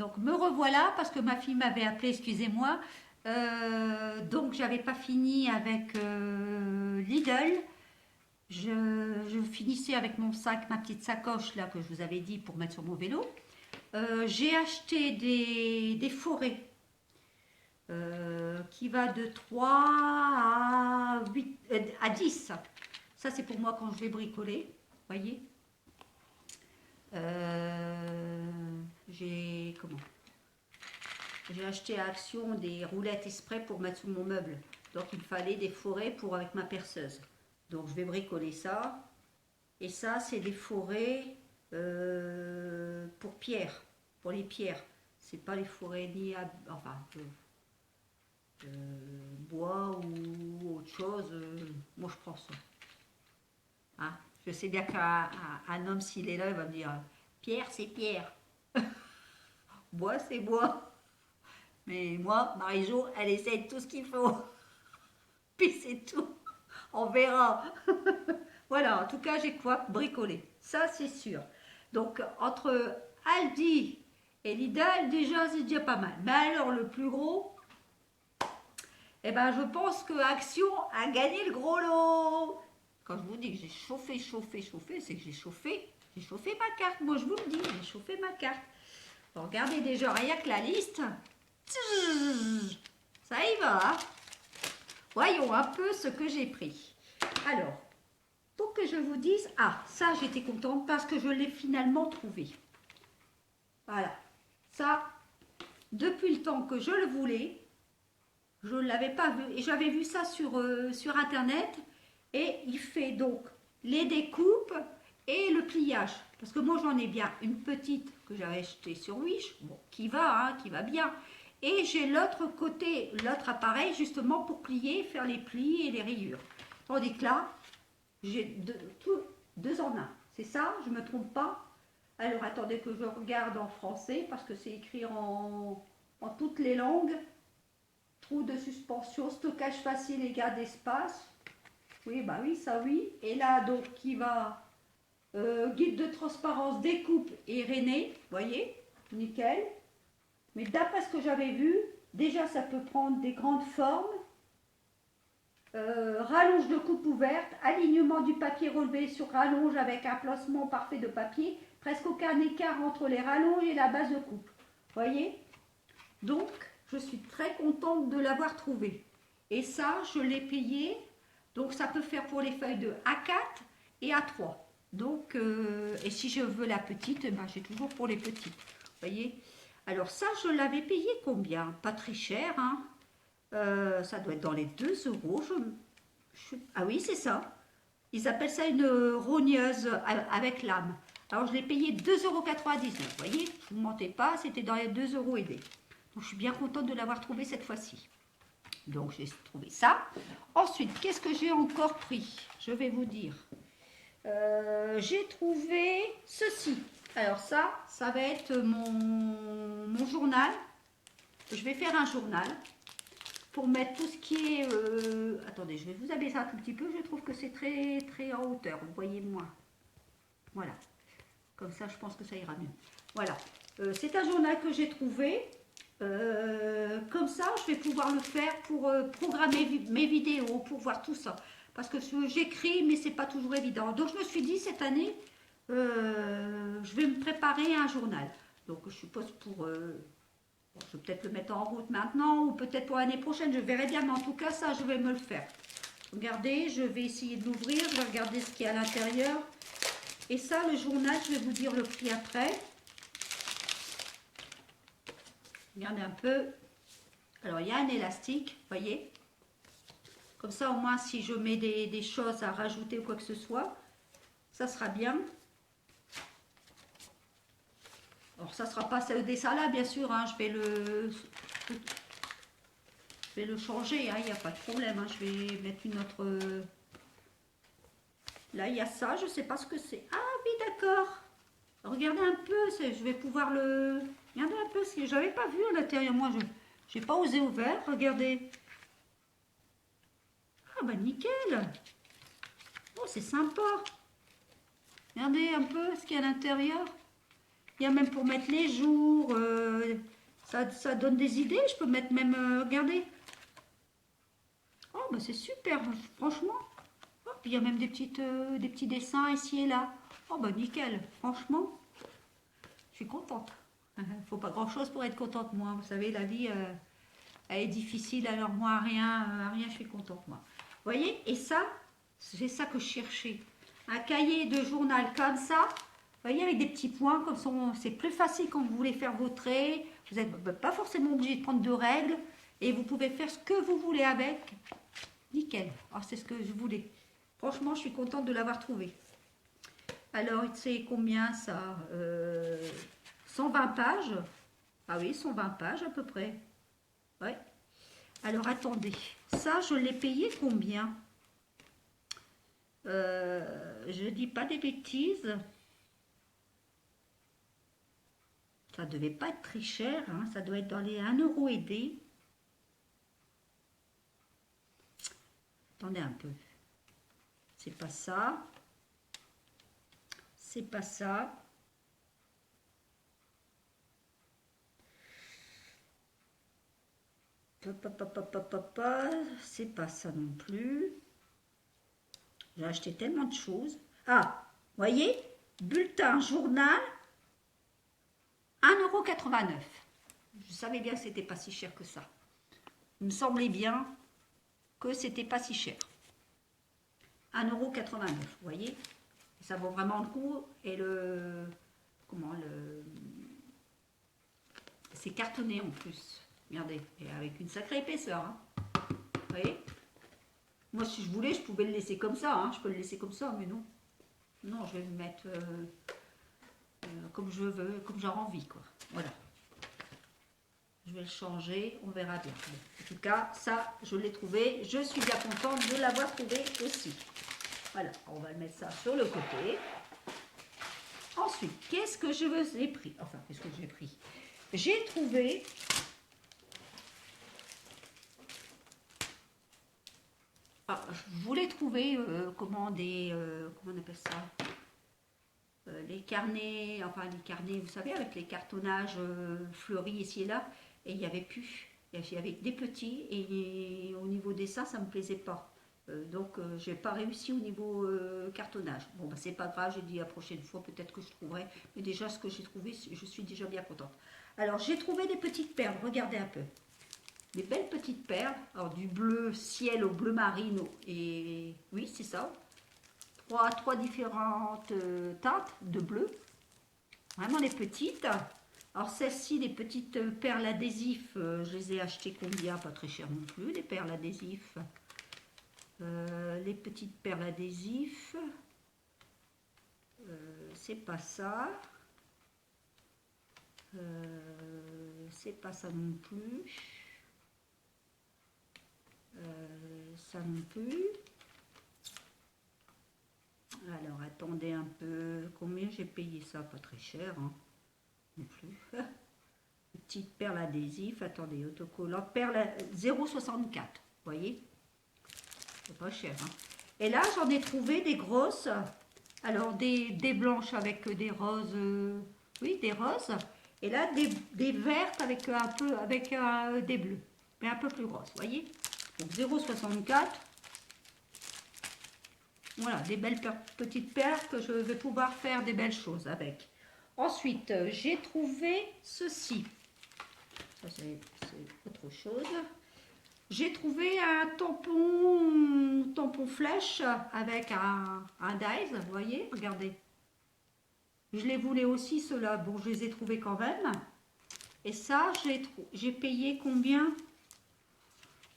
Donc me revoilà parce que ma fille m'avait appelé, excusez-moi. Donc j'avais pas fini avec Lidl. Je finissais avec mon sac, ma petite sacoche là que je vous avais dit pour mettre sur mon vélo. J'ai acheté des forêts qui va de 3 à 8, à 10. Ça c'est pour moi quand je vais bricoler, voyez. J'ai comment J'ai acheté à Action des roulettes exprès pour mettre sous mon meuble. Donc il fallait des forêts pour avec ma perceuse. Donc je vais bricoler ça. Et ça, c'est des forêts pour pierres, pour les pierres. C'est pas les forêts ni à, enfin, bois ou autre chose. Moi, je prends ça. Hein, je sais bien qu'un homme, s'il est là, il va me dire pierre, c'est pierre. Bois, c'est bois. Mais moi, Marie-Jo, elle essaie de tout ce qu'il faut. Puis c'est tout. On verra. Voilà, en tout cas, j'ai quoi bricoler. Ça, c'est sûr. Donc, entre Aldi et Lidl, déjà, c'est déjà pas mal. Mais alors, le plus gros, eh ben, je pense que Action a gagné le gros lot. Quand je vous dis que j'ai chauffé, c'est que j'ai chauffé ma carte. Moi, je vous le dis, j'ai chauffé ma carte. Alors, regardez déjà, rien que la liste. Ça y va, hein. Voyons un peu ce que j'ai pris. Alors, pour que je vous dise, ah, ça j'étais contente parce que je l'ai finalement trouvé. Voilà, ça, depuis le temps que je le voulais, je ne l'avais pas vu et j'avais vu ça sur internet et il fait donc les découpes et le pliage. Parce que moi j'en ai bien une petite que j'avais achetée sur Wish, bon, qui va bien. Et j'ai l'autre côté, l'autre appareil justement pour plier, faire les plis et les rayures. Tandis que là, j'ai deux en un. C'est ça, je ne me trompe pas. Alors attendez que je regarde en français parce que c'est écrit en toutes les langues. Trou de suspension, stockage facile et garde d'espace. Oui, bah oui, ça oui. Et là, donc, qui va guide de transparence, découpe et rainé. Voyez, nickel. Mais d'après ce que j'avais vu, déjà ça peut prendre des grandes formes. Rallonge de coupe ouverte, alignement du papier relevé sur rallonge avec un placement parfait de papier, presque aucun écart entre les rallonges et la base de coupe. Voyez? Donc, je suis très contente de l'avoir trouvé. Et ça, je l'ai payé. Donc, ça peut faire pour les feuilles de A4 et A3. Donc, et si je veux la petite, ben, j'ai toujours pour les petites. Voyez? Alors ça, je l'avais payé combien? Pas très cher, hein. Ça doit être dans les 2 euros. Ah oui, c'est ça. Ils appellent ça une rogneuse avec lame. Alors, je l'ai payé 2,99 €. Vous voyez, je ne vous mentais pas, c'était dans les 2 euros aidés. Donc, je suis bien contente de l'avoir trouvé cette fois-ci. Donc, j'ai trouvé ça. Ensuite, qu'est-ce que j'ai encore pris? Je vais vous dire. J'ai trouvé ceci. Alors ça va être mon journal. Je vais faire un journal pour mettre tout ce qui est... attendez, je vais vous abaisser un tout petit peu. Je trouve que c'est très, très en hauteur. Vous voyez moins. Voilà. Comme ça, je pense que ça ira mieux. Voilà. C'est un journal que j'ai trouvé. Comme ça, je vais pouvoir le faire pour programmer mes vidéos, pour voir tout ça. Parce que j'écris, mais c'est pas toujours évident. Donc, je me suis dit, cette année, je vais me préparer un journal. Donc, je suppose pour... bon, je vais peut-être le mettre en route maintenant, ou peut-être pour l'année prochaine, je verrai bien. Mais en tout cas, ça, je vais me le faire. Regardez, je vais essayer de l'ouvrir. Je vais regarder ce qu'il y a à l'intérieur. Et ça, le journal, je vais vous dire le prix après. Regardez un peu. Alors, il y a un élastique, voyez. Comme ça, au moins, si je mets des choses à rajouter ou quoi que ce soit, ça sera bien. Alors, ça ne sera pas celle des salades, bien sûr. Hein, je vais le changer, il n'y a pas de problème. Hein, je vais mettre une autre... Là, il y a ça, je ne sais pas ce que c'est. Ah oui, d'accord. Regardez un peu, je vais pouvoir le... Regardez un peu, je n'avais pas vu à l'intérieur. Moi, je n'ai pas osé ouvrir. Regardez. Ah bah nickel. Oh, c'est sympa. Regardez un peu ce qu'il y a à l'intérieur. Il y a même pour mettre les jours, Ça donne des idées. Je peux mettre même, regardez. Oh, bah c'est super, franchement. Oh, puis il y a même des petits dessins ici et là. Oh, bah nickel, franchement, je suis contente. Faut pas grand-chose pour être contente, moi. Vous savez, la vie, elle est difficile, alors moi, à rien, je suis contente, moi. Vous voyez, et ça, c'est ça que je cherchais. Un cahier de journal comme ça, vous voyez, avec des petits points, comme ça, c'est plus facile quand vous voulez faire vos traits. Vous n'êtes pas forcément obligé de prendre de règles, et vous pouvez faire ce que vous voulez avec. Nickel. Alors, c'est ce que je voulais. Franchement, je suis contente de l'avoir trouvé. Alors, c'est combien ça 120 pages. Ah oui, 120 pages à peu près. Ouais. Alors, attendez. Ça, je l'ai payé combien Je dis pas des bêtises. Ça devait pas être très cher. Hein. Ça doit être dans les 1 € et des. Attendez un peu. C'est pas ça. C'est pas ça. C'est pas ça non plus. J'ai acheté tellement de choses. Ah, voyez, bulletin, journal, 1,89 €. Je savais bien que c'était pas si cher que ça. Il me semblait bien que c'était pas si cher. 1,89 €, vous voyez. Ça vaut vraiment le coup. Et c'est cartonné en plus. Regardez, et avec une sacrée épaisseur. Hein. Vous voyez. Moi, si je voulais, je pouvais le laisser comme ça. Hein. Je peux le laisser comme ça, mais non. Non, je vais le mettre comme je veux, comme j'aurai envie, quoi. Voilà. Je vais le changer, on verra bien. Bon, en tout cas, ça, je l'ai trouvé. Je suis bien contente de l'avoir trouvé aussi. Voilà, on va le mettre ça sur le côté. Ensuite, qu'est-ce que j'ai pris? Enfin, qu'est-ce que j'ai pris? J'ai trouvé... Ah, je voulais trouver, comment on appelle ça? Les carnets, enfin les carnets, vous savez, avec les cartonnages fleuris ici et là, et il n'y avait plus. Il y avait des petits, et au niveau des seins, ça ne me plaisait pas. Donc, j'ai pas réussi au niveau cartonnage. Bon, bah, c'est pas grave, j'ai dit la prochaine fois, peut-être que je trouverai. Mais déjà, ce que j'ai trouvé, je suis déjà bien contente. Alors, j'ai trouvé des petites perles, regardez un peu. Des belles petites perles, alors du bleu ciel au bleu marine, et oui, c'est ça. Trois différentes teintes de bleu. Vraiment les petites. Alors celles-ci, les petites perles adhésifs, je les ai achetées combien? Pas très cher non plus, les perles adhésifs. Les petites perles adhésifs. C'est pas ça. C'est pas ça non plus. Ça non plus. Alors, attendez un peu. Combien j'ai payé ça? Pas très cher, hein, non plus. Petite perle adhésif. Attendez, autocollant. Perle 0,64. Vous voyez? C'est pas cher. Hein. Et là, j'en ai trouvé des grosses. Alors, des blanches avec des roses. Oui, des roses. Et là, des vertes avec un peu avec des bleus. Mais un peu plus grosses. Vous voyez? Donc, 0,64. Voilà, des belles petites perles que je vais pouvoir faire des belles choses avec. Ensuite, j'ai trouvé ceci. Ça, c'est autre chose. J'ai trouvé un tampon flèche avec un dies, vous voyez, regardez. Je les voulais aussi, ceux-là. Bon, je les ai trouvés quand même. Et ça, j'ai payé combien?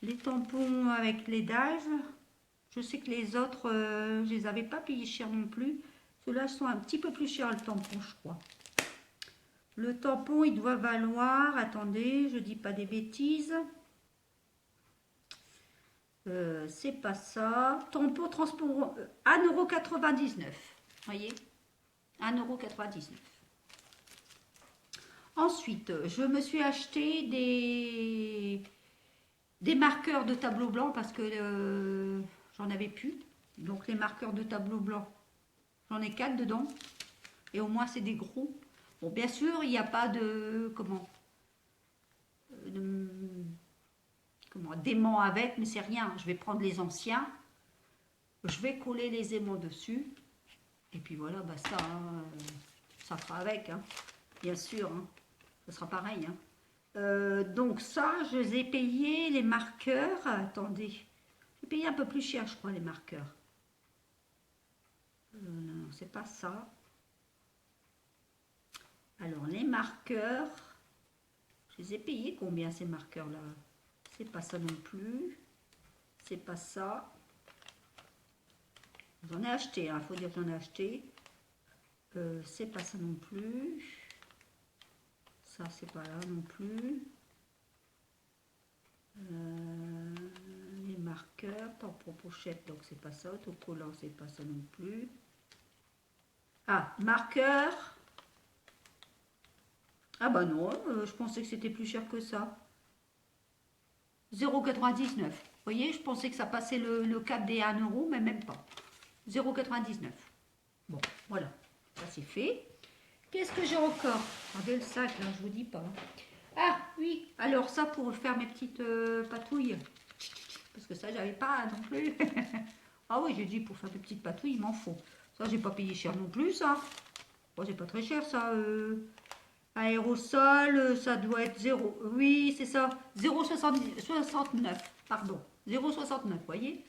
Les tampons avec les dies. Je sais que les autres, je les avais pas payés cher non plus. Ceux-là sont un petit peu plus chers, le tampon, je crois. Le tampon, il doit valoir, attendez, je dis pas des bêtises. C'est pas ça. Tampon transport 1,99 €. Voyez, 1,99 €. Ensuite, je me suis acheté des marqueurs de tableau blanc parce que j'en avais plus. Donc les marqueurs de tableau blanc, j'en ai 4 dedans. Et au moins c'est des gros. Bon, bien sûr, il n'y a pas de... Comment? d'aimants avec, mais c'est rien. Je vais prendre les anciens, je vais coller les aimants dessus, et puis voilà, bah ça, hein, ça fera avec, hein, bien sûr, hein, ça sera pareil. Hein. Donc ça, je les ai payés, les marqueurs, attendez, j'ai payé un peu plus cher, je crois, les marqueurs. Non, c'est pas ça. Alors, les marqueurs, je les ai payés combien ces marqueurs-là? C'est pas ça non plus. C'est pas ça. J'en ai acheté, il faut dire que j'en ai acheté. C'est pas ça non plus. Ça, c'est pas là non plus. Les marqueurs, temps pour pochette, donc c'est pas ça. Autocollant, c'est pas ça non plus. Ah, marqueur. Ah bah non, je pensais que c'était plus cher que ça. 0,99. Vous voyez, je pensais que ça passait le cap des 1 euro, mais même pas. 0,99. Bon, voilà, ça c'est fait. Qu'est-ce que j'ai encore? Regardez le sac, là, je vous dis pas. Ah, oui, alors ça pour faire mes petites patouilles. Parce que ça, j'avais pas non plus. Ah oui, j'ai dit pour faire mes petites patouilles, il m'en faut. Ça, j'ai pas payé cher non plus, ça. Bon, c'est pas très cher, ça. Aérosol, ça doit être 0. Oui, c'est ça. 0,69. Pardon. 0,69, vous voyez.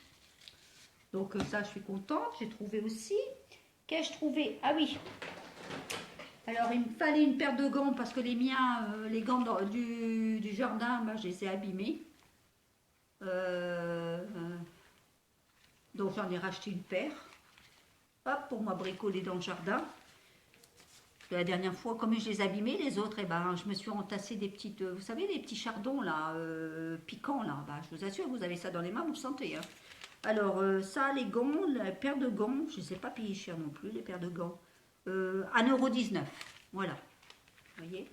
Donc ça, je suis contente. J'ai trouvé aussi. Qu'ai-je trouvé? Ah oui. Alors, il me fallait une paire de gants parce que les miens, les gants du jardin, bah, je les ai abîmés. Donc, j'en ai racheté une paire. Hop, pour moi bricoler dans le jardin. La dernière fois, comme je les abîmais, les autres, eh ben, je me suis entassé des petites, vous savez, des petits chardons là, piquants là. Bah, je vous assure, vous avez ça dans les mains, vous le sentez. Hein. Alors, ça, les gants, la paire de gants, je ne sais pas payer cher non plus, les paires de gants. 1,19 €. Voilà. Vous voyez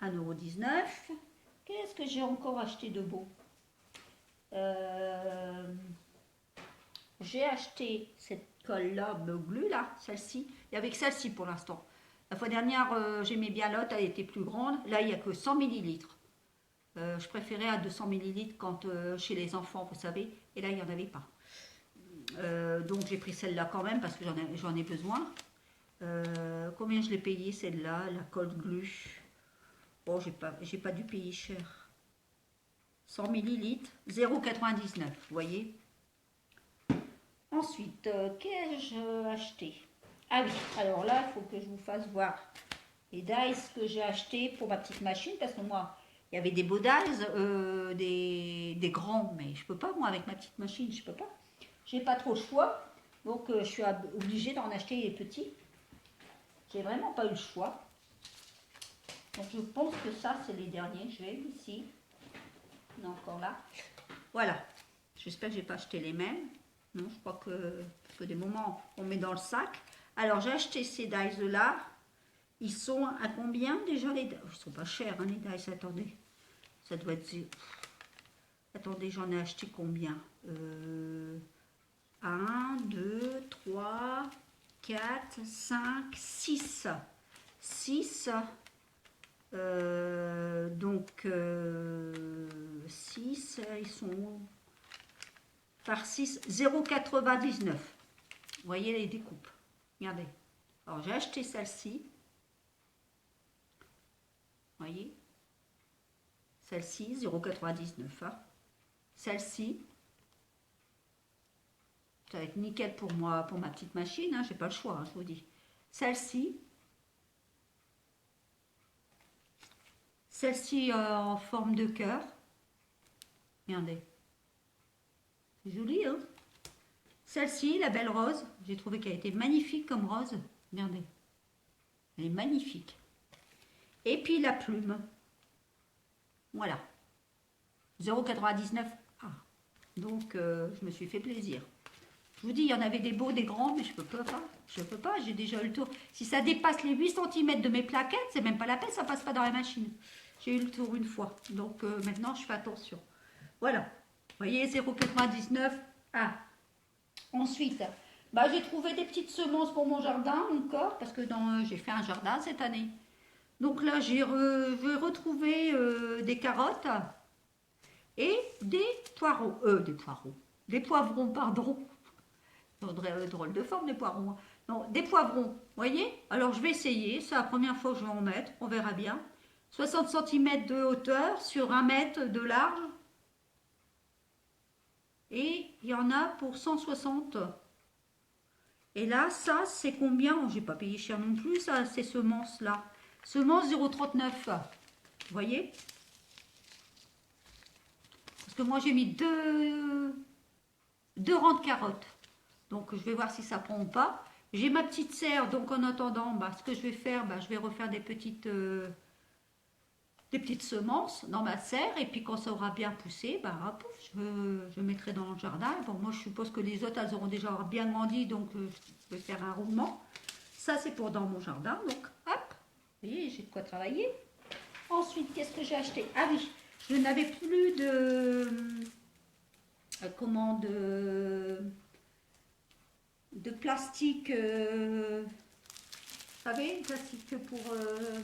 1,19 €. Qu'est-ce que j'ai encore acheté de beau? J'ai acheté cette colle-là, Glu là, celle-ci. Il n'y avait que celle-ci pour l'instant. La fois dernière, j'aimais bien l'autre, elle était plus grande. Là, il n'y a que 100 ml. Je préférais à 200 ml quand chez les enfants, vous savez. Et là, il n'y en avait pas. Donc, j'ai pris celle-là quand même parce que j'en ai besoin. Combien je l'ai payé celle-là, la colle Glu? Bon, j'ai pas dû payer cher. 100 ml, 0,99, vous voyez. Ensuite, qu'ai-je acheté? Ah oui, alors là, il faut que je vous fasse voir les dice que j'ai acheté pour ma petite machine, parce que moi, il y avait des beaux dice, des grands, mais je peux pas, moi, avec ma petite machine, je peux pas. J'ai pas trop le choix, donc je suis obligée d'en acheter les petits. J'ai vraiment pas eu le choix. Donc je pense que ça, c'est les derniers. Je vais ici. Non, encore là. Voilà. J'espère que j'ai pas acheté les mêmes. Non, je crois que, parce que des moments, on met dans le sac. Alors, j'ai acheté ces dice-là. Ils sont à combien déjà les dice? Ils sont pas chers, hein, les dice. Attendez. Ça doit être... Attendez, j'en ai acheté combien 1, 2, 3, 4, 5, 6. 6. Donc, 6, ils sont par 6, 0,99. Vous voyez les découpes. Regardez. Alors, j'ai acheté celle-ci. Vous voyez. Celle-ci, 0,99. Hein. Celle-ci. Ça va être nickel pour moi, pour ma petite machine. Hein. J'ai pas le choix, hein, je vous dis. Celle-ci. Celle-ci en forme de cœur. Regardez. C'est joli, hein? Celle-ci, la belle rose. J'ai trouvé qu'elle était magnifique comme rose. Regardez. Elle est magnifique. Et puis la plume. Voilà. 0,99. Ah. Donc, je me suis fait plaisir. Je vous dis, il y en avait des beaux, des grands, mais je peux pas. Je peux pas, j'ai déjà eu le tour. Si ça dépasse les 8 cm de mes plaquettes, c'est même pas la peine, ça passe pas dans la machine. J'ai eu le tour une fois. Donc, maintenant, je fais attention. Voilà. Vous voyez, 0,99. Ah. Ensuite, bah, j'ai trouvé des petites semences pour mon jardin encore, parce que j'ai fait un jardin cette année. Donc là, j'ai retrouvé des carottes. et des poivrons, pardon. Drôle de forme, des poivrons. Non, des poivrons, vous voyez? Alors je vais essayer, c'est la première fois que je vais en mettre, on verra bien. 60 cm de hauteur sur 1 mètre de large. Et il y en a pour 160. Et là, ça, c'est combien? Oh, j'ai pas payé cher non plus, ça, ces semences-là. Semences 0,39. Vous voyez? Parce que moi, j'ai mis deux rangs de carottes. Donc, je vais voir si ça prend ou pas. J'ai ma petite serre, donc en attendant, bah, ce que je vais faire, bah, je vais refaire des petites semences dans ma serre. Et puis, quand ça aura bien poussé, bah, pouf, je mettrai dans le jardin. Bon, moi, je suppose que les autres, elles auront déjà bien grandi, donc je vais faire un roulement. Ça, c'est pour dans mon jardin. Donc, hop, vous voyez, j'ai de quoi travailler. Ensuite, qu'est-ce que j'ai acheté? Ah oui, je n'avais plus de... comment de plastique, vous savez, plastique pour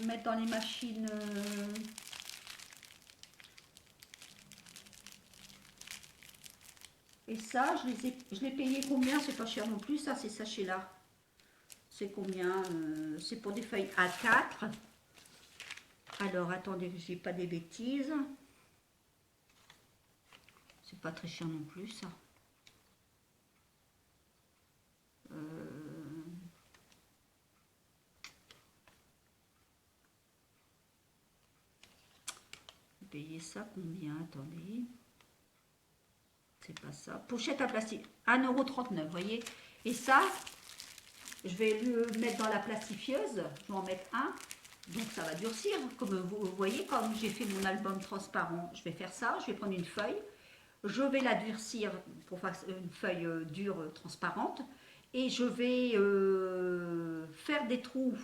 mettre dans les machines. Et ça, je l'ai payé combien? C'est pas cher non plus, ça, ces sachets-là. C'est combien? C'est pour des feuilles A4. Alors, attendez, je dis pas des bêtises. C'est pas très cher non plus, ça. Payer ça combien? Attendez. C'est pas ça. Pochette à plastique. 1,39 €, vous voyez. Et ça, je vais le mettre dans la plastifieuse. Je vais en mettre un. Donc ça va durcir. Comme vous voyez, quand j'ai fait mon album transparent, je vais faire ça. Je vais prendre une feuille. Je vais la durcir pour faire une feuille dure, transparente. Et je vais faire des trous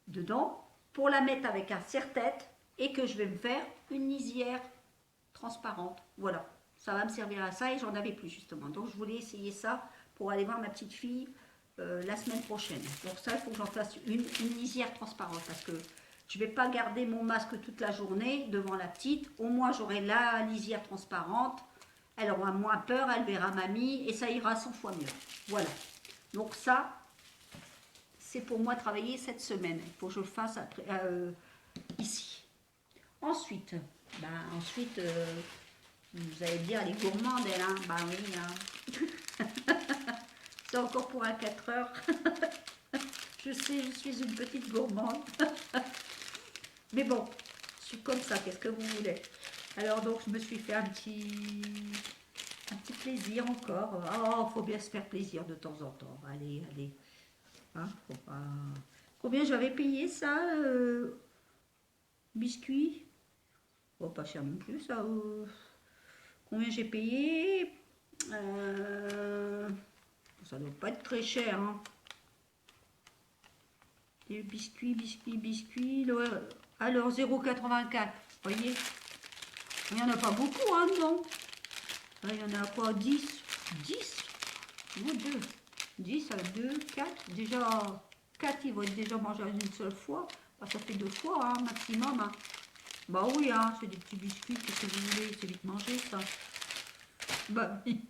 dedans pour la mettre avec un serre-tête et que je vais me faire une lisière transparente. Voilà, ça va me servir à ça et j'en avais plus justement. Donc je voulais essayer ça pour aller voir ma petite fille la semaine prochaine. Donc ça, il faut que j'en fasse une lisière transparente parce que je ne vais pas garder mon masque toute la journée devant la petite. Au moins, j'aurai la lisière transparente. Elle aura moins peur, elle verra mamie et ça ira 100 fois mieux. Voilà. Donc ça, c'est pour moi travailler cette semaine. Il faut que je le fasse après, ici. Ensuite, vous allez dire, elle est gourmande, elle, hein? Bah oui, hein. C'est encore pour un 4 heures. Je sais, je suis une petite gourmande. Mais bon, je suis comme ça, qu'est-ce que vous voulez? Alors donc, je me suis fait un petit plaisir encore. Oh, faut bien se faire plaisir de temps en temps. Allez, allez. Hein, faut pas... Combien j'avais payé ça, biscuit? Oh, pas cher non plus, ça. Combien j'ai payé? Ça doit pas être très cher, hein. Et biscuit. Alors, 0,84. Vous voyez? Il n'y en a pas beaucoup, hein, non? Là, il y en a quoi? 10? 10? Non, 2. 10 à 2, 4. Déjà, 4, ils vont être déjà mangés une seule fois. Bah, ça fait 2 fois, hein, maximum. Hein. Bah oui, hein, c'est des petits biscuits, qu'est-ce que vous voulez? C'est vite mangé, ça. Bah oui,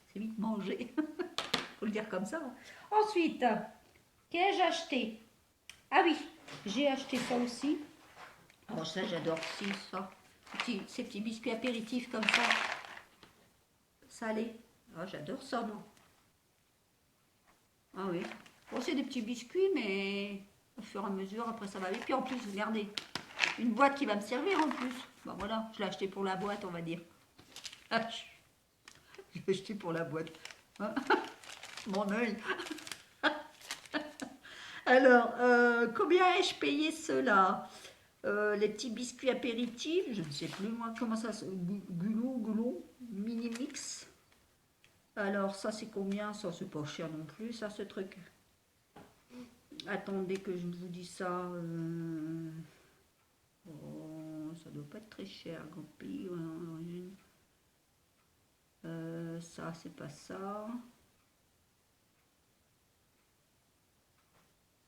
c'est vite mangé. Faut le dire comme ça. Ensuite, qu'ai-je acheté? Ah oui, j'ai acheté ça aussi. Oh, ça, j'adore aussi, ça. Ces petits biscuits apéritifs comme ça. Salés. Oh, j'adore ça, moi. Ah oui. Bon, c'est des petits biscuits, mais au fur et à mesure, après ça va aller. Puis en plus, regardez, une boîte qui va me servir en plus. Bon, voilà, je l'ai acheté pour la boîte, on va dire. Ah, je l'ai acheté pour la boîte. Mon œil. Alors, combien ai-je payé ceux-là? Les petits biscuits apéritifs, je ne sais plus moi comment ça se... Goulot, mini mix. Alors, ça c'est combien? Ça c'est pas cher non plus, ça ce truc. Attendez que je vous dise ça. Oh, ça doit pas être très cher, Gampi. Ça c'est pas ça.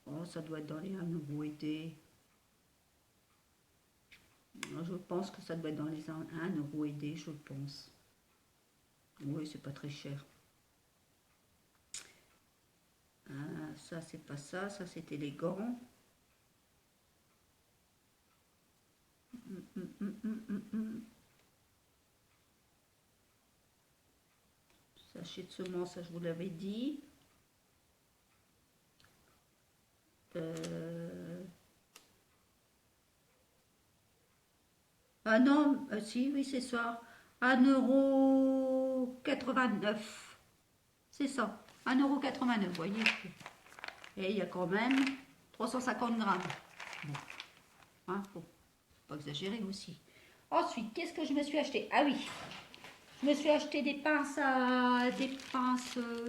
Oh, ça doit être dans les 1 € et des. Je pense que ça doit être dans les 1 euro aidé, je pense. Oui, c'est pas très cher. Ça, c'est pas ça. Ça, c'était les gants. Sachet de semences, ça, je vous l'avais dit. Ah non, si, oui, c'est ça. 1,89 €. C'est ça. 1,89 €, vous voyez. Et il y a quand même 350 grammes. Bon, hein, faut pas exagérer aussi. Ensuite, qu'est-ce que je me suis acheté? Ah oui, je me suis acheté des pinces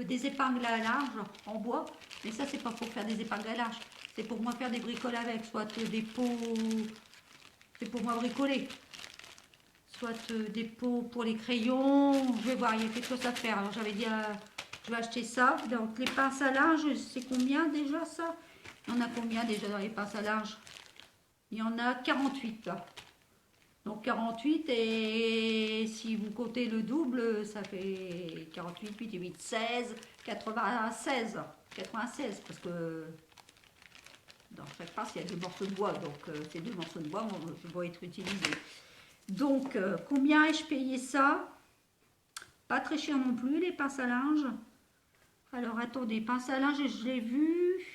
des épingles à linge en bois. Mais ça, c'est pas pour faire des épingles à linge. C'est pour moi faire des bricoles avec, soit des pots. C'est pour moi bricoler. Soit des pots pour les crayons. Je vais voir, il y a quelque chose à faire. Alors j'avais dit, je vais acheter ça. Donc les pinces à linge, c'est combien déjà ça? Il y en a combien déjà dans les pinces à linge? Il y en a 48 là. Donc 48 et si vous comptez le double, ça fait 48, 8 et 8, 16, 96. 96 parce que dans chaque pince il y a 2 morceaux de bois. Donc ces 2 morceaux de bois vont être utilisés. Donc, combien ai-je payé ça? Pas très cher non plus, les pinces à linge. Alors, attendez, pince à linge, je l'ai vu.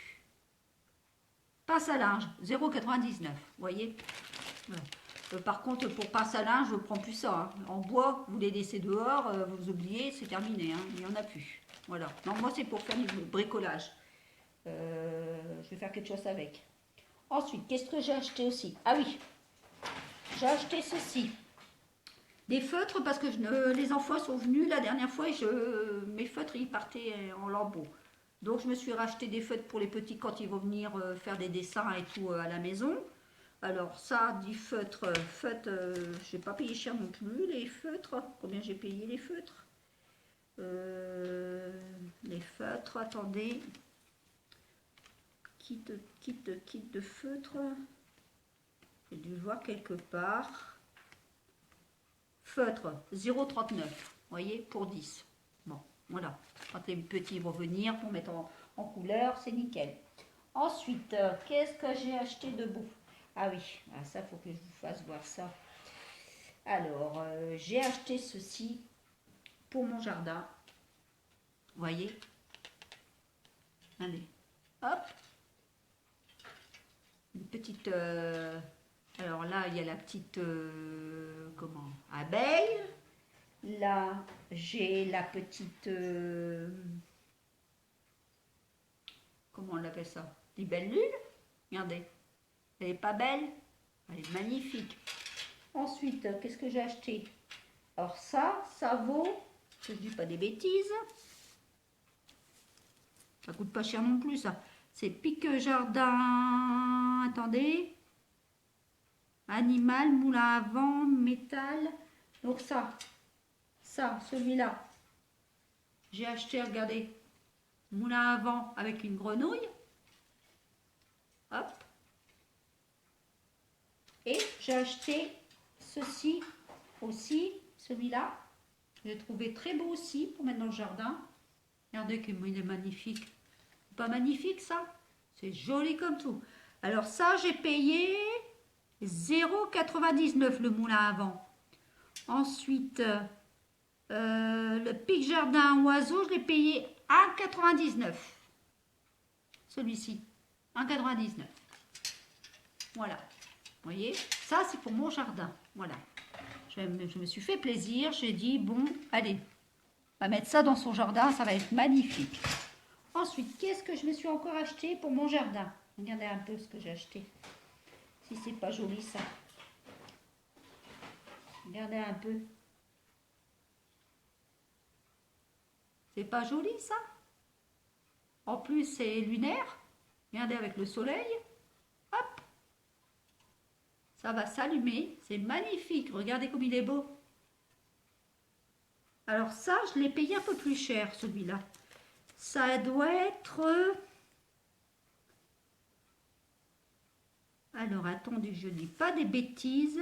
Pince à linge, 0,99. Vous voyez? Par contre, pour pince à linge, je ne prends plus ça. Hein. En bois, vous les laissez dehors, vous oubliez, c'est terminé. Hein. Il n'y en a plus. Voilà. Non, moi, c'est pour faire du bricolage. Je vais faire quelque chose avec. Ensuite, qu'est-ce que j'ai acheté aussi? Ah oui, j'ai acheté ceci. Des feutres parce que les enfants sont venus la dernière fois et mes feutres ils partaient en lambeaux. Donc je me suis racheté des feutres pour les petits quand ils vont venir faire des dessins et tout à la maison. Alors ça, du feutre, je n'ai pas payé cher non plus les feutres. Combien j'ai payé les feutres? Les feutres, attendez. Kit de feutre. J'ai dû le voir quelque part. Feutre, 0,39. Vous voyez, pour 10. Bon, voilà. Quand les petits vont venir pour mettre en couleur, c'est nickel. Ensuite, qu'est-ce que j'ai acheté de beau? Ah oui, ça, il faut que je vous fasse voir ça. Alors, j'ai acheté ceci pour mon jardin. Vous voyez? Allez, hop. Une petite... alors là, il y a la petite... comment? Abeille. Là, j'ai la petite... comment on l'appelle ça? Libellule. Regardez. Elle n'est pas belle? Elle est magnifique. Ensuite, qu'est-ce que j'ai acheté? Alors ça vaut... Je ne dis pas des bêtises. Ça coûte pas cher non plus, ça. C'est Pique Jardin... Attendez. Animal, moulin à vent, métal. Donc ça, celui-là. J'ai acheté, regardez, moulin à vent avec une grenouille. Hop. Et j'ai acheté ceci aussi, celui-là. J'ai trouvé très beau aussi pour mettre dans le jardin. Regardez comme il est magnifique. Pas magnifique ça? C'est joli comme tout. Alors ça, j'ai payé 0,99 le moulin à vent. Ensuite, le pic jardin oiseau, je l'ai payé 1,99. Celui-ci, 1,99. Voilà. Vous voyez, ça c'est pour mon jardin. Voilà. Je me suis fait plaisir. J'ai dit, bon, allez, on va mettre ça dans son jardin. Ça va être magnifique. Ensuite, qu'est-ce que je me suis encore acheté pour mon jardin? Regardez un peu ce que j'ai acheté. Si c'est pas joli ça. Regardez un peu. C'est pas joli ça? En plus, c'est lunaire. Regardez avec le soleil. Hop. Ça va s'allumer. C'est magnifique. Regardez comme il est beau. Alors ça, je l'ai payé un peu plus cher, celui-là. Ça doit être... Alors, attendez, je ne dis pas des bêtises.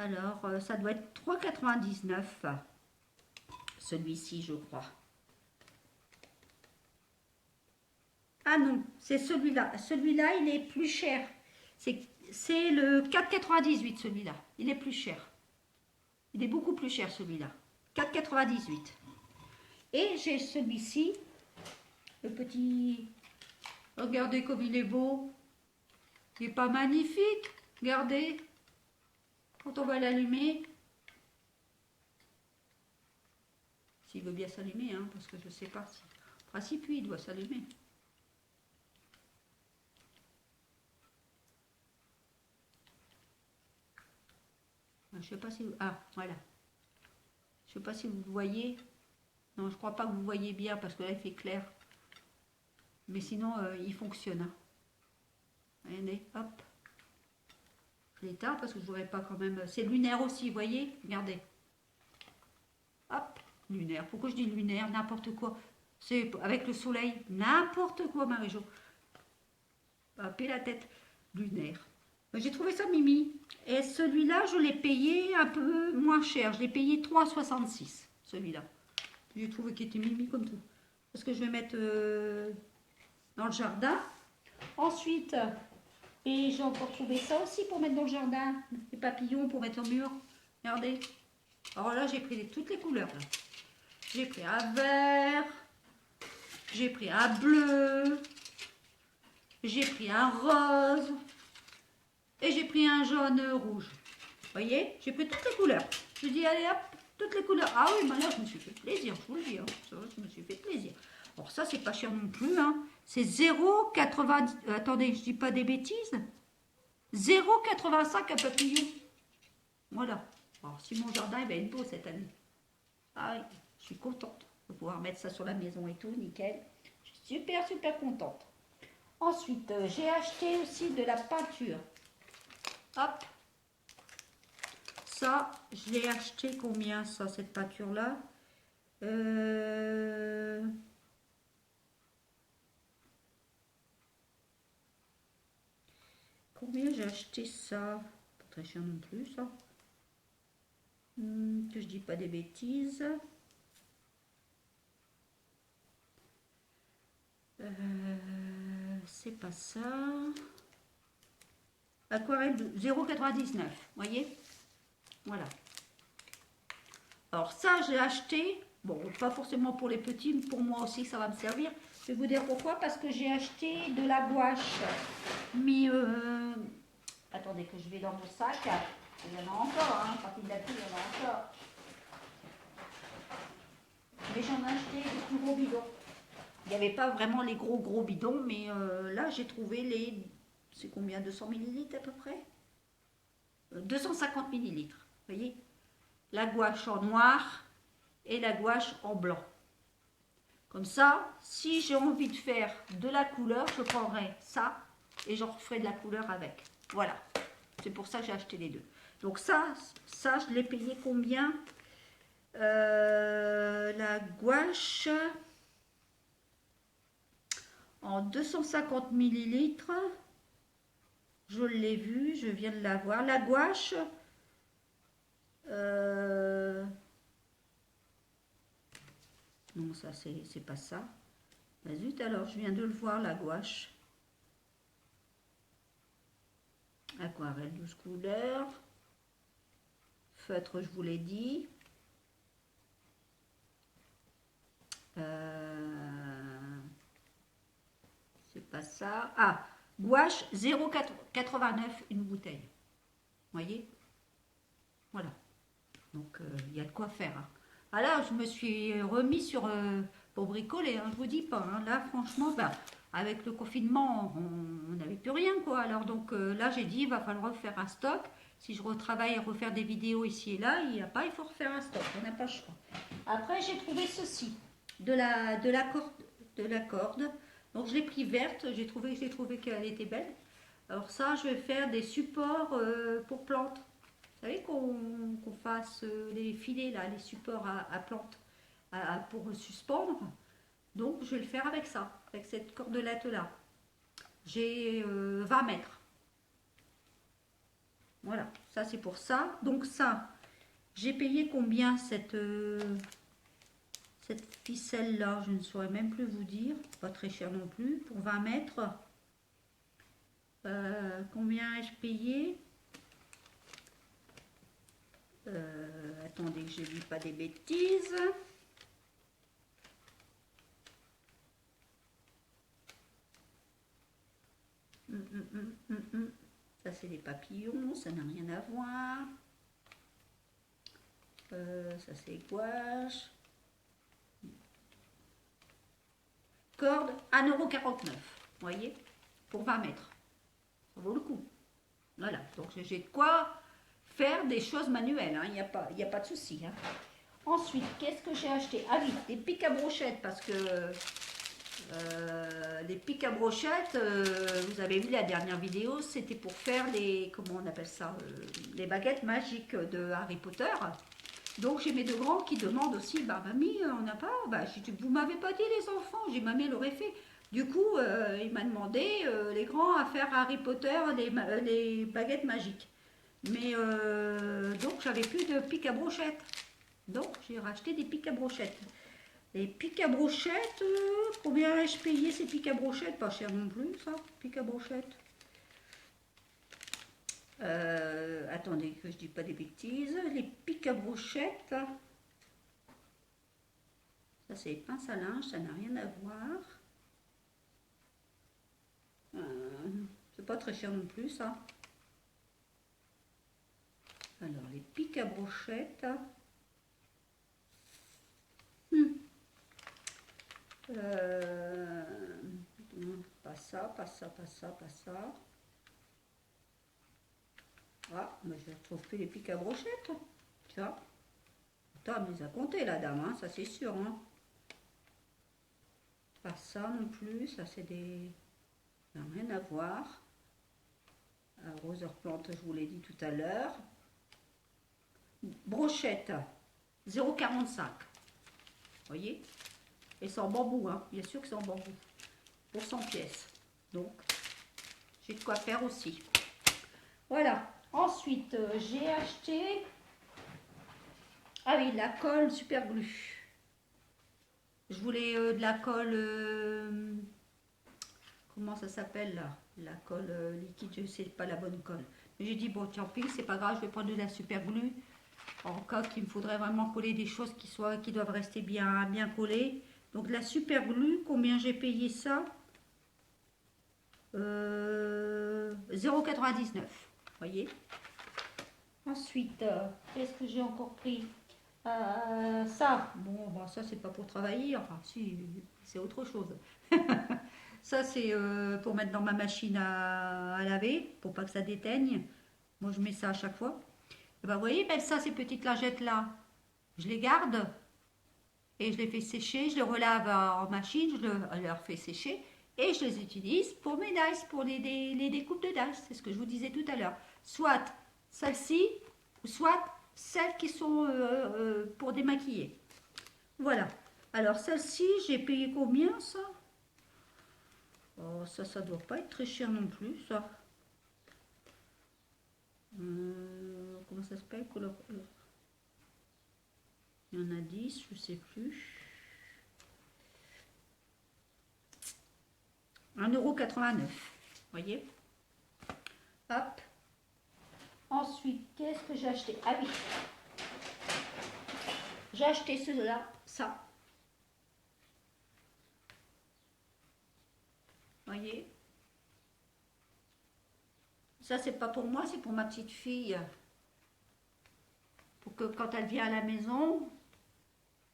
Alors, ça doit être 3,99. Celui-ci, je crois. Ah non, c'est celui-là. Celui-là, il est plus cher. C'est le 4,98 celui-là. Il est plus cher. Il est beaucoup plus cher celui-là. 4,98. Et j'ai celui-ci. Le petit... Regardez comme il est beau. Il n'est pas magnifique. Regardez. Quand on va l'allumer. S'il veut bien s'allumer, hein, parce que je ne sais pas si... En principe, il doit s'allumer. Je sais pas si... Ah, voilà. Je sais pas si vous voyez. Non, je crois pas que vous voyez bien, parce que là, il fait clair. Mais sinon, il fonctionne. Hein. Regardez, hop. Je l'éteins, parce que je voudrais pas quand même... C'est lunaire aussi, vous voyez. Regardez. Hop, lunaire. Pourquoi je dis lunaire? N'importe quoi. C'est avec le soleil. N'importe quoi, Marie-Jo. Hop, et la tête. Lunaire. J'ai trouvé ça mimi. Et celui-là, je l'ai payé un peu moins cher. Je l'ai payé 3,66. Celui-là. J'ai trouvé qu'il était mimi comme tout. Parce que je vais mettre dans le jardin. Ensuite, et j'ai encore trouvé ça aussi pour mettre dans le jardin. Les papillons pour mettre au mur. Regardez. Alors là, j'ai pris toutes les couleurs. J'ai pris un vert. J'ai pris un bleu. J'ai pris un rose. Et j'ai pris un jaune rouge. Vous voyez? J'ai pris toutes les couleurs. Je dis, allez hop, toutes les couleurs. Ah oui, maintenant je me suis fait plaisir, je vous le dis. Hein. Ça, je me suis fait plaisir. Alors ça, c'est pas cher non plus. Hein. C'est 0,90. Attendez, je dis pas des bêtises. 0,85 un papillon. Voilà. Alors si mon jardin va être beau cette année. Ah oui, je suis contente de pouvoir mettre ça sur la maison et tout, nickel. Je suis super, super contente. Ensuite, j'ai acheté aussi de la peinture. Hop. Ça, je l'ai acheté combien ça, cette peinture-là Combien j'ai acheté ça? Pas très cher non plus, ça. Que je dis pas des bêtises. C'est pas ça. Aquarelle 0,99, voyez. Voilà. Alors ça, j'ai acheté, bon, pas forcément pour les petits, mais pour moi aussi, ça va me servir. Je vais vous dire pourquoi, parce que j'ai acheté de la gouache. Mais, attendez que je vais dans mon sac. Il y en a encore, hein, quand il l'a pris, il y en a encore. Mais j'en ai acheté des plus gros bidons. Il n'y avait pas vraiment les gros bidons, mais là, j'ai trouvé les... C'est combien? 200 millilitres à peu près 250 millilitres, vous voyez. La gouache en noir et la gouache en blanc. Comme ça, si j'ai envie de faire de la couleur, je prendrai ça et j'en referai de la couleur avec. Voilà, c'est pour ça que j'ai acheté les deux. Donc ça je l'ai payé combien? La gouache en 250 millilitres. Je l'ai vu, je viens de la voir. La gouache, non, ça c'est pas ça. Ah, zut, alors je viens de le voir, la gouache. Aquarelle 12 couleurs. Feutre, je vous l'ai dit. C'est pas ça. Ah, gouache 0,89 une bouteille. Vous voyez? Voilà. Donc, il y a de quoi faire. Hein. Ah là, je me suis remis pour bricoler, hein, je vous dis pas. Hein. Là, franchement, bah, avec le confinement, on n'avait plus rien, quoi. Alors, donc, là, j'ai dit, il va falloir refaire un stock. Si je retravaille et refaire des vidéos ici et là, il n'y a pas, il faut refaire un stock. On n'a pas le choix. Après, j'ai trouvé ceci. De la corde. Donc, je l'ai pris verte. J'ai trouvé qu'elle était belle. Alors ça, je vais faire des supports pour plantes. Vous savez qu'on fasse les filets, là, les supports à plantes pour suspendre. Donc, je vais le faire avec ça, avec cette cordelette-là. J'ai 20 mètres. Voilà, ça c'est pour ça. Donc ça, j'ai payé combien cette ficelle-là? Je ne saurais même plus vous dire. Pas très cher non plus. Pour 20 mètres. Combien ai-je payé? Attendez que je ne dis pas des bêtises. Ça c'est des papillons, ça n'a rien à voir. Ça c'est gouache. Corde 1,49 €. Vous voyez, pour 20 mètres. Ça vaut le coup. Voilà, donc j'ai de quoi faire des choses manuelles, hein. Il n'y a pas de souci. Hein. Ensuite, qu'est-ce que j'ai acheté? Ah oui, des pics à brochettes, parce que les pics à brochettes, vous avez vu la dernière vidéo, c'était pour faire les, comment on appelle ça, les baguettes magiques de Harry Potter. Donc j'ai mes deux grands qui demandent aussi, bah mamie, on n'a pas, bah, vous m'avez pas dit les enfants, j'ai mamie elle aurait fait. Du coup, il m'a demandé, les grands, à faire Harry Potter, les baguettes magiques. Mais donc j'avais plus de pics à brochettes. Donc j'ai racheté des pics à brochettes. Les pics à brochettes, combien ai-je payé ces pics à brochettes? Pas cher non plus, ça, pics à brochettes. Attendez que je dis pas des bêtises. Les pics à brochettes, ça c'est les pinces à linge, ça n'a rien à voir. C'est pas très cher non plus, ça. Alors, les pics à brochettes. Pas ça, pas ça, pas ça, pas ça. Ah, mais je ne retrouve plus les pics à brochettes. Tu vois. Attends, elle les a comptés, la dame, hein, ça c'est sûr. Hein. Pas ça non plus, ça c'est des... Ça n'a rien à voir. Roseur plante, je vous l'ai dit tout à l'heure. Brochette, 0,45. Vous voyez? Et c'est en bambou, hein. Bien sûr que c'est en bambou. Pour 100 pièces. Donc, j'ai de quoi faire aussi. Voilà. Ensuite, j'ai acheté... Ah oui, la colle super glue. Je voulais de la colle... comment ça s'appelle là? La colle liquide, je sais pas la bonne colle. Mais j'ai dit, bon, tant pis, c'est pas grave, je vais prendre de la super glue. En cas qu'il me faudrait vraiment coller des choses qui doivent rester bien, bien collées. Donc la super glue, combien j'ai payé ça? 0,99. Voyez. Ensuite, qu'est-ce que j'ai encore pris? Ça, bon, bah, ça c'est pas pour travailler, enfin si, c'est autre chose. Ça c'est pour mettre dans ma machine à laver, pour pas que ça déteigne. Moi je mets ça à chaque fois. Et bah, vous voyez, ben, ça, ces petites lingettes là, je les garde et je les fais sécher, je les relave en machine, je leur fais sécher et je les utilise pour mes dice, pour les découpes de dice. C'est ce que je vous disais tout à l'heure. Soit celles-ci, soit celles qui sont pour démaquiller. Voilà. Alors celle-ci, j'ai payé combien ça? Oh, ça doit pas être très cher non plus, ça. Comment ça s'appelle? Il y en a 10, je sais plus. 1,89 €. Voyez? Hop. Ensuite, qu'est-ce que j'ai acheté? Ah oui. J'ai acheté cela, ça. Voyez? Ça, c'est pas pour moi, c'est pour ma petite fille. Pour que quand elle vient à la maison,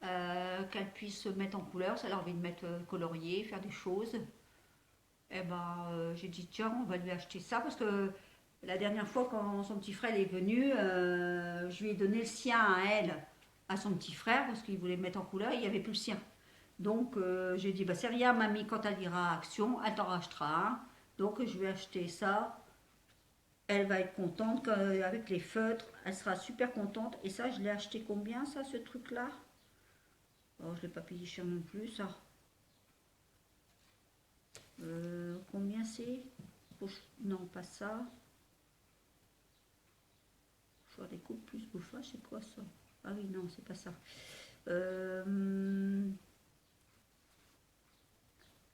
qu'elle puisse se mettre en couleur. Ça, elle a envie de mettre colorier, faire des choses. Et ben, j'ai dit, tiens, on va lui acheter ça parce que la dernière fois, quand son petit frère est venu, je lui ai donné le sien à elle, à son petit frère, parce qu'il voulait me mettre en couleur, et il n'y avait plus le sien. Donc, j'ai dit, bah, c'est rien, mamie, quand elle ira à Action, elle t'en rachètera un. Donc, je lui ai acheté ça. Elle va être contente avec les feutres. Elle sera super contente. Et ça, je l'ai acheté combien, ça, ce truc-là? Oh, je ne l'ai pas payé cher non plus, ça. Combien c'est? Non, pas ça. Faire des coupes plus bouffage, c'est quoi ça? Ah oui, non, c'est pas ça.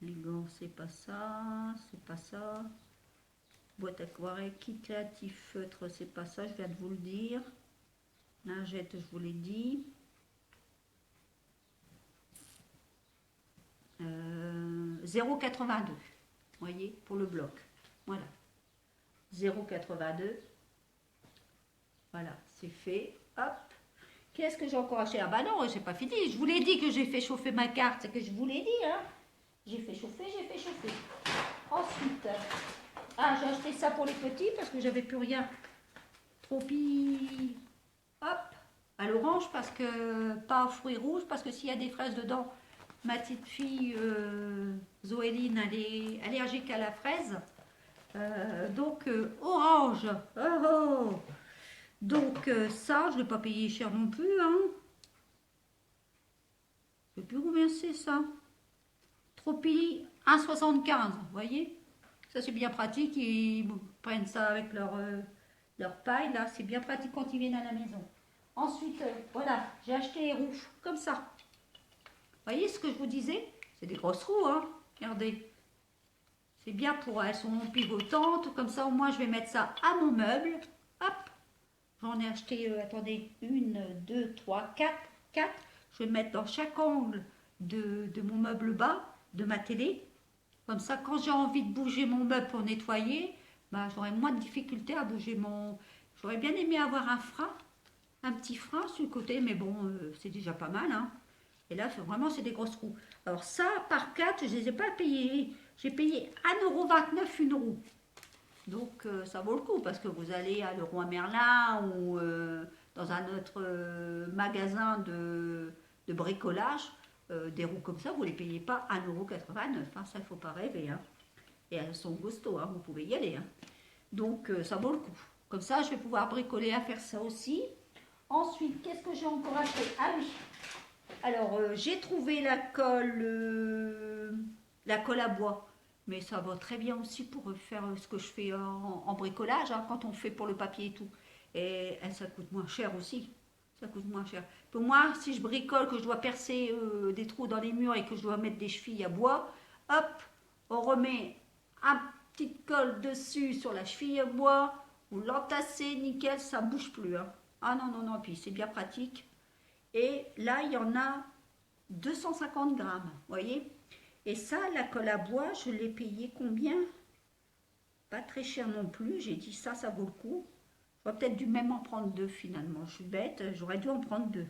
Les gants, c'est pas ça, c'est pas ça. Boîte aquarelle, kit créatif feutre, c'est pas ça, je viens de vous le dire. Lingette, je vous l'ai dit. 0,82. Vous voyez, pour le bloc. Voilà. 0,82. Voilà, c'est fait. Hop. Qu'est-ce que j'ai encore acheté? Ah bah non, j'ai pas fini. Je vous l'ai dit que j'ai fait chauffer ma carte. C'est que je vous l'ai dit, hein. J'ai fait chauffer, j'ai fait chauffer. Ensuite, ah, j'ai acheté ça pour les petits parce que j'avais plus rien. Tropi. Hop. À l'orange parce que, pas aux fruits rouges, parce que s'il y a des fraises dedans, ma petite fille Zoéline, elle est allergique à la fraise. Donc, orange. Oh, oh. Donc, ça, je ne l'ai pas payé cher non plus. Hein. Je ne sais plus combien c'est ça. Tropi 1,75. Vous voyez? Ça, c'est bien pratique. Ils prennent ça avec leur paille. Là, c'est bien pratique quand ils viennent à la maison. Ensuite, voilà, j'ai acheté les roues comme ça. Vous voyez ce que je vous disais? C'est des grosses roues, hein. Regardez. C'est bien pour elles, sont pivotantes. Comme ça, au moins, je vais mettre ça à mon meuble. Hop. J'en ai acheté, attendez, 1, 2, 3, 4. 4. Je vais mettre dans chaque angle de mon meuble bas, de ma télé. Comme ça, quand j'ai envie de bouger mon meuble pour nettoyer, bah, j'aurai moins de difficulté à bouger mon... J'aurais bien aimé avoir un frein, un petit frein sur le côté, mais bon, c'est déjà pas mal, hein. Et là, vraiment, c'est des grosses roues. Alors ça, par 4, je ne les ai pas payées. J'ai payé 1,29 € une roue. Donc ça vaut le coup parce que vous allez à Leroy Merlin ou dans un autre magasin de bricolage, des roues comme ça, vous ne les payez pas 1,89 €. Hein, ça, il ne faut pas rêver. Hein. Et elles sont costauds, hein, vous pouvez y aller. Hein. Donc ça vaut le coup. Comme ça, je vais pouvoir bricoler à faire ça aussi. Ensuite, qu'est-ce que j'ai encore acheté? Ah oui. Alors, j'ai trouvé la colle à bois. Mais ça va très bien aussi pour faire ce que je fais en bricolage, hein, quand on fait pour le papier et tout. Et ça coûte moins cher aussi. Ça coûte moins cher. Pour moi, si je bricole, que je dois percer des trous dans les murs et que je dois mettre des chevilles à bois, hop, on remet un petit colle dessus sur la cheville à bois, vous l'entassez, nickel, ça ne bouge plus. Hein. Ah non, non, non, puis c'est bien pratique. Et là, il y en a 250 grammes, vous voyez. Et ça, la colle à bois, je l'ai payé combien? Pas très cher non plus. J'ai dit ça, ça vaut le coup. J'aurais peut-être dû même en prendre 2 finalement. Je suis bête, j'aurais dû en prendre 2.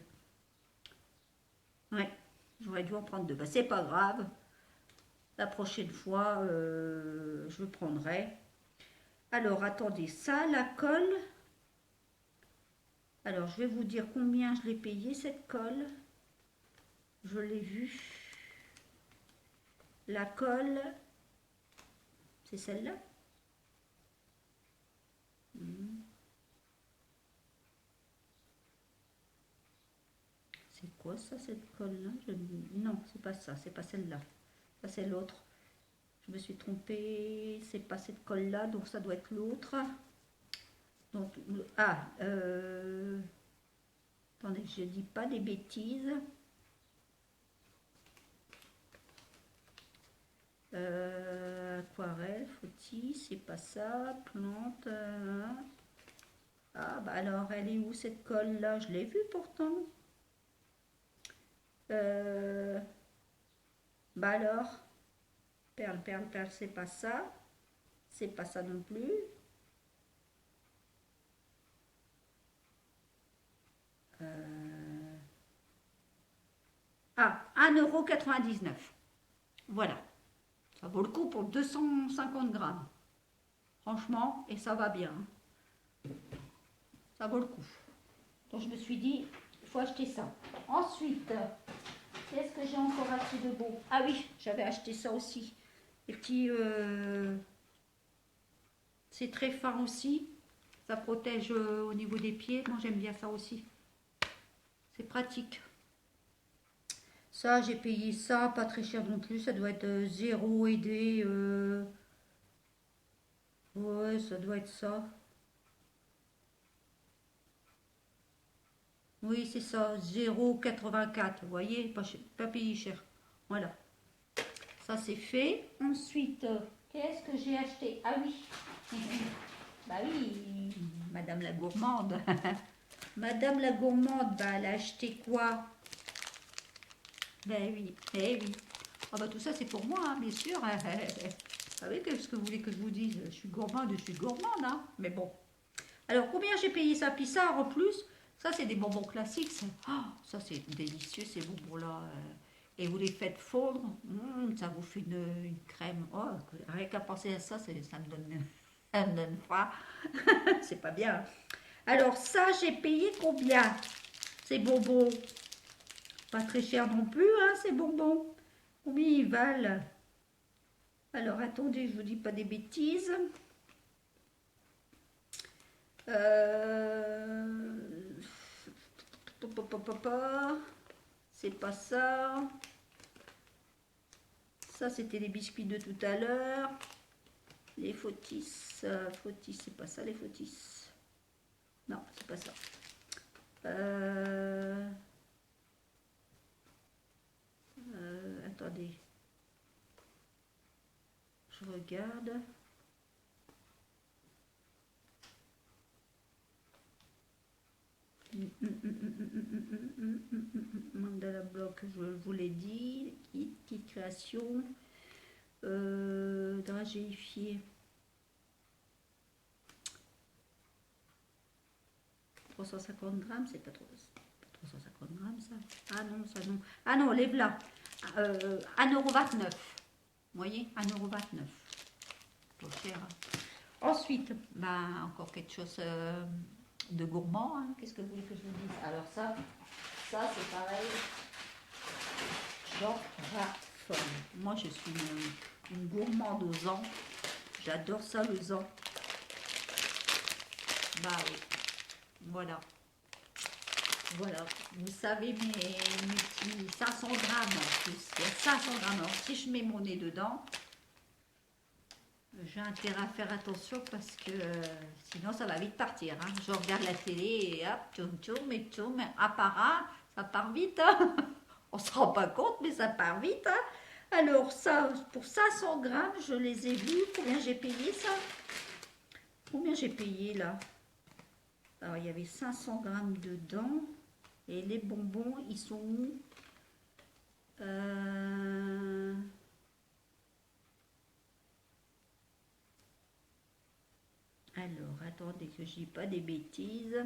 Ouais, j'aurais dû en prendre 2. Bah, c'est pas grave. La prochaine fois, je prendrai. Alors, attendez, ça, la colle. Alors, je vais vous dire combien je l'ai payé cette colle. Je l'ai vue. La colle, c'est celle-là. C'est quoi ça, cette colle-là? Non, c'est pas ça, c'est pas celle-là. Ça, c'est l'autre. Je me suis trompée, c'est pas cette colle-là, donc ça doit être l'autre. Donc, attendez, je dis pas des bêtises. Aquarelle, fautis, c'est pas ça. Plante. Ah, bah alors, elle est où cette colle-là? Je l'ai vue pourtant. Bah alors, perle, perle, perle, c'est pas ça. C'est pas ça non plus. Ah, 1,99 €. Voilà. Ça vaut le coup pour 250 grammes. Franchement, et ça va bien. Ça vaut le coup. Donc je me suis dit, il faut acheter ça. Ensuite, qu'est-ce que j'ai encore acheté de beau? Ah oui, j'avais acheté ça aussi. Les petits... c'est très fin aussi. Ça protège au niveau des pieds. Moi, j'aime bien ça aussi. C'est pratique. Ça, j'ai payé ça, pas très cher non plus. Ça doit être 0 aidé. Ouais, ça doit être ça. Oui, c'est ça, 0,84. Vous voyez, pas payé cher. Voilà, ça c'est fait. Ensuite, qu'est-ce que j'ai acheté? Ah oui, bah oui, Madame la gourmande. Madame la gourmande, bah, elle a acheté quoi? Ben oui, eh oui. Ah bah tout ça c'est pour moi, hein, bien sûr. Ah oui, qu'est-ce que vous voulez que je vous dise? Je suis gourmande, hein. Mais bon. Alors combien j'ai payé ça? Puis ça en plus, ça c'est des bonbons classiques. Ça c'est délicieux ces bonbons-là. Et vous les faites fondre, ça vous fait une crème. Oh, rien qu'à penser à ça, ça me donne, ça me donne froid. C'est pas bien. Alors ça, j'ai payé combien? Ces bonbons. Pas très cher non plus, hein, ces bonbons. Combien ils valent? Alors, attendez, je vous dis pas des bêtises. C'est pas ça. Ça, c'était les biscuits de tout à l'heure. Les Fautis. Fautis, c'est pas ça, les Fautis. Non, c'est pas ça. Attendez. Je regarde. Mandala bloc, je vous l'ai dit. Kit création. Dragéifié. 350 grammes, c'est pas trop. 350 grammes ça. Ah non, ça non. Ah non, les là. 1,29 €. Vous voyez, 1,29 €. Pas cher. Ensuite, bah, encore quelque chose de gourmand. Hein. Qu'est-ce que vous voulez que je vous dise? Alors ça c'est pareil. Genre Raffon. Moi je suis une gourmande aux ans. J'adore ça le zan. Bah oui. Voilà. Voilà. Vous savez mes petits 500 grammes en plus. Il y a 500 grammes. Alors si je mets mon nez dedans, j'ai intérêt à faire attention parce que sinon ça va vite partir. Hein. Je regarde la télé et hop, tchoum, apparat, ça part vite. Hein. On se rend pas compte, mais ça part vite. Hein. Alors ça, pour 500 grammes, je les ai vus. Combien j'ai payé ça? Combien j'ai payé là? Alors il y avait 500 grammes dedans. Et les bonbons, ils sont où? Alors, attendez que je dis pas des bêtises.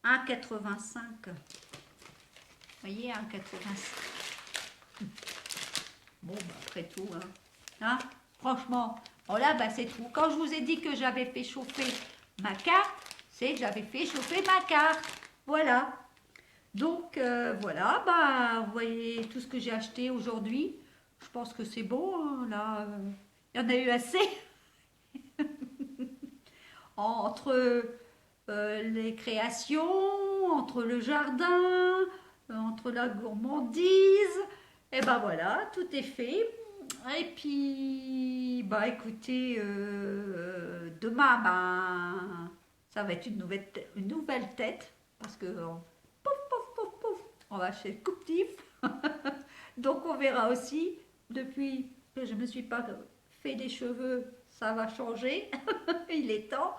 1,85. Vous voyez, 1,85. Bon, bah, après tout, hein. Hein, franchement, voilà, bah, c'est tout. Quand je vous ai dit que j'avais fait chauffer ma carte, c'est que j'avais fait chauffer ma carte. Voilà. Donc, voilà, bah, vous voyez tout ce que j'ai acheté aujourd'hui. Je pense que c'est bon, hein, là. Il y en a eu assez. Entre les créations, entre le jardin, entre la gourmandise, et ben voilà, tout est fait. Et puis, bah écoutez, demain, ben, ça va être une nouvelle tête, parce que pouf, pouf, pouf, pouf, on va chez le coupe-tif. Donc on verra aussi, depuis que je ne me suis pas fait des cheveux, ça va changer, il est temps.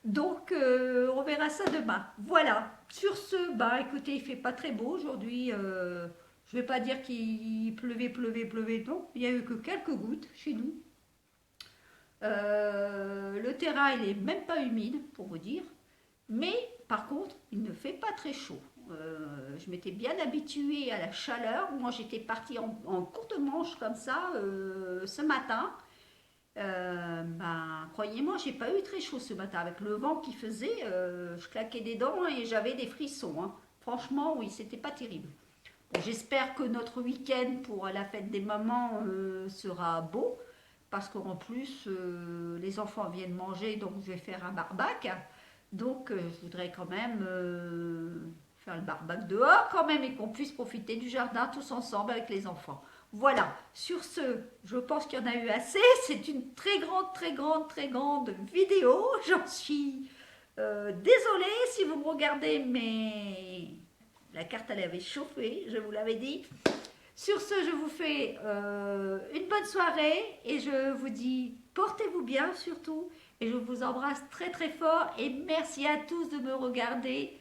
Donc, on verra ça demain. Voilà. Sur ce, bah écoutez, il fait pas très beau aujourd'hui. Je vais pas dire qu'il pleuvait, non. Il y a eu que quelques gouttes chez nous. Le terrain, il est même pas humide, pour vous dire. Mais, par contre, il ne fait pas très chaud. Je m'étais bien habituée à la chaleur. Moi, j'étais partie en courte manche comme ça ce matin. Ben, croyez-moi, j'ai pas eu très chaud ce matin. Avec le vent qui faisait, je claquais des dents et j'avais des frissons. Hein. Franchement, oui, c'était pas terrible. Bon, j'espère que notre week-end pour la fête des mamans sera beau. Parce qu'en plus, les enfants viennent manger, donc je vais faire un barbac. Donc, je voudrais quand même faire le barbac dehors quand même et qu'on puisse profiter du jardin tous ensemble avec les enfants. Voilà, sur ce, je pense qu'il y en a eu assez. C'est une très grande vidéo. J'en suis Désolée si vous me regardez, mais la carte elle avait chauffé, je vous l'avais dit. Sur ce, je vous fais une bonne soirée et je vous dis portez-vous bien surtout et je vous embrasse très très fort et merci à tous de me regarder.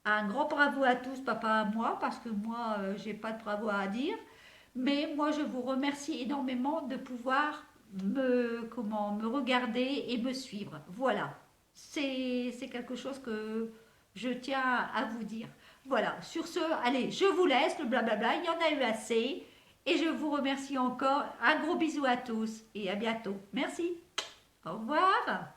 Un grand bravo à tous, papa à moi, parce que moi j'ai pas de bravo à dire, mais moi je vous remercie énormément de pouvoir me regarder et me suivre. Voilà, c'est quelque chose que je tiens à vous dire. Voilà, sur ce, allez, je vous laisse, le blablabla, il y en a eu assez. Et je vous remercie encore. Un gros bisou à tous et à bientôt. Merci. Au revoir.